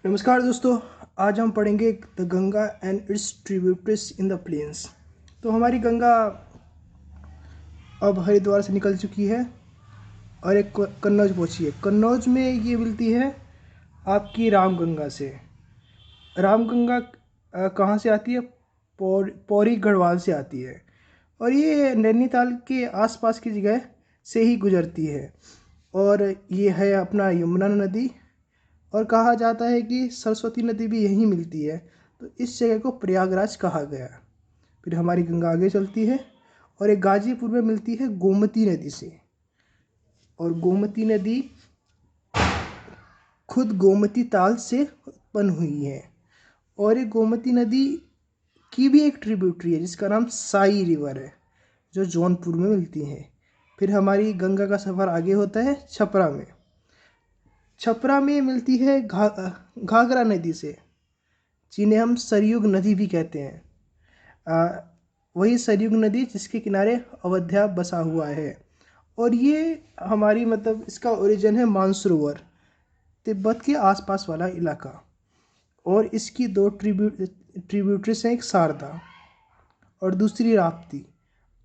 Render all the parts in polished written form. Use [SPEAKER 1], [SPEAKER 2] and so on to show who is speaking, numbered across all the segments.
[SPEAKER 1] नमस्कार दोस्तों। आज हम पढ़ेंगे the Ganga and its tributaries in the plains. तो हमारी गंगा अब हरिद्वार से निकल चुकी है और एक कन्नौज पहुंची है। कन्नौज में ये मिलती है आपकी रामगंगा से। रामगंगा कहाँ से आती है? पौरी गढ़वाल से आती है और ये नैनीताल के आसपास की जगह से ही गुजरती है। और ये है अपना यमुना नदी, और कहा जाता है कि सरस्वती नदी भी यहीं मिलती है, तो इस जगह को प्रयागराज कहा गया। फिर हमारी गंगा आगे चलती है और एक गाजीपुर में मिलती है गोमती नदी से। और गोमती नदी खुद गोमती ताल से उत्पन्न हुई है। और ये गोमती नदी की भी एक ट्रिब्यूटरी है जिसका नाम साई रिवर है, जो जौनपुर में मिलती है। फिर हमारी गंगा का सफ़र आगे होता है छपरा में। छपरा में मिलती है घाघरा नदी से, जिन्हें हम सरयुग नदी भी कहते हैं। वही सरयुग नदी जिसके किनारे अयोध्या बसा हुआ है। और ये हमारी इसका ओरिजिन है मानसरोवर, तिब्बत के आसपास वाला इलाका। और इसकी दो ट्रिब्यूटरीज हैं, एक शारदा और दूसरी राप्ती।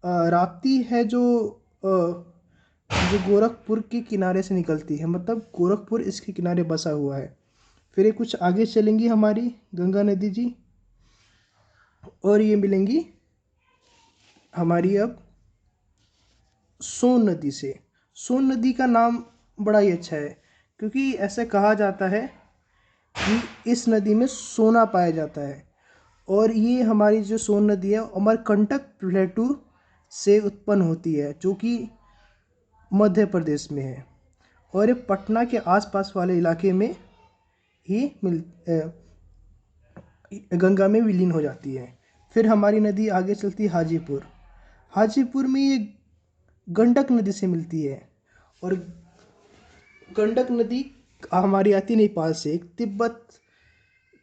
[SPEAKER 1] राप्ती है जो गोरखपुर के किनारे से निकलती है, गोरखपुर इसके किनारे बसा हुआ है। फिर ये कुछ आगे चलेंगी हमारी गंगा नदी जी, और ये मिलेंगी हमारी अब सोन नदी से। सोन नदी का नाम बड़ा ही अच्छा है, क्योंकि ऐसा कहा जाता है कि इस नदी में सोना पाया जाता है। और ये हमारी जो सोन नदी है अमरकंटक प्लेटू से उत्पन्न होती है, जो कि मध्य प्रदेश में है। और ये पटना के आसपास वाले इलाके में ही गंगा में विलीन हो जाती है। फिर हमारी नदी आगे चलती है हाजीपुर। हाजीपुर में ये गंडक नदी से मिलती है। और गंडक नदी हमारी आती है नेपाल से, एक तिब्बत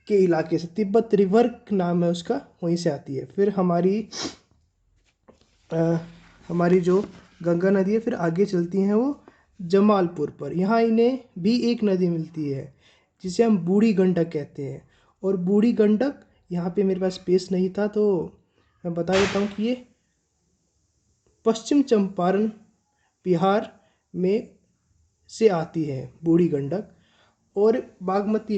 [SPEAKER 1] के इलाके से, तिब्बत रिवर नाम है उसका, वहीं से आती है। फिर हमारी जो गंगा नदी है फिर आगे चलती हैं वो जमालपुर पर। यहाँ इन्हें भी एक नदी मिलती है जिसे हम बूढ़ी गंडक कहते हैं। और बूढ़ी गंडक, यहाँ पे मेरे पास स्पेस नहीं था तो मैं बता देता हूँ कि ये पश्चिम चंपारण बिहार में से आती है बूढ़ी गंडक। और बागमती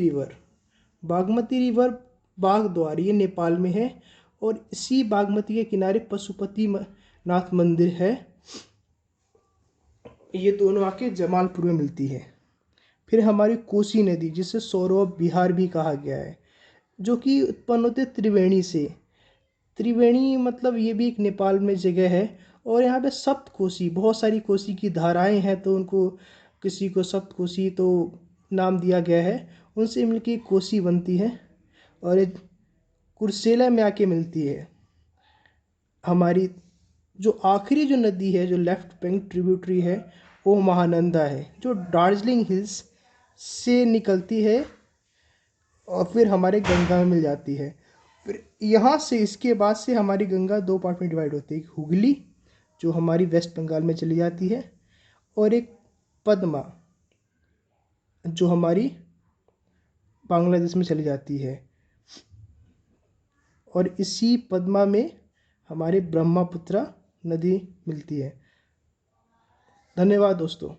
[SPEAKER 1] रिवर बागद्वार ये नेपाल में है। और इसी बागमती के किनारे पशुपति नाथ मंदिर है। ये दोनों आके जमालपुर में मिलती है। फिर हमारी कोसी नदी, जिसे सौरव बिहार भी कहा गया है, जो कि उत्पन्न होते त्रिवेणी से। त्रिवेणी ये भी एक नेपाल में जगह है। और यहाँ पे सप्त कोसी, बहुत सारी कोसी की धाराएं हैं, तो उनको किसी को सप्त कोसी तो नाम दिया गया है। उनसे मिलकर कोसी बनती है और ये कुर्सेला में आके मिलती है। हमारी जो आखिरी जो नदी है, जो लेफ्ट बैंक ट्रिब्यूटरी है, वो महानंदा है, जो दार्जिलिंग हिल्स से निकलती है और फिर हमारे गंगा में मिल जाती है। फिर यहाँ से इसके बाद से हमारी गंगा दो पार्ट में डिवाइड होती है, एक हुगली जो हमारी वेस्ट बंगाल में चली जाती है, और एक पद्मा जो हमारी बांग्लादेश में चली जाती है। और इसी पद्मा में हमारे ब्रह्मपुत्र नदी मिलती है। धन्यवाद दोस्तों।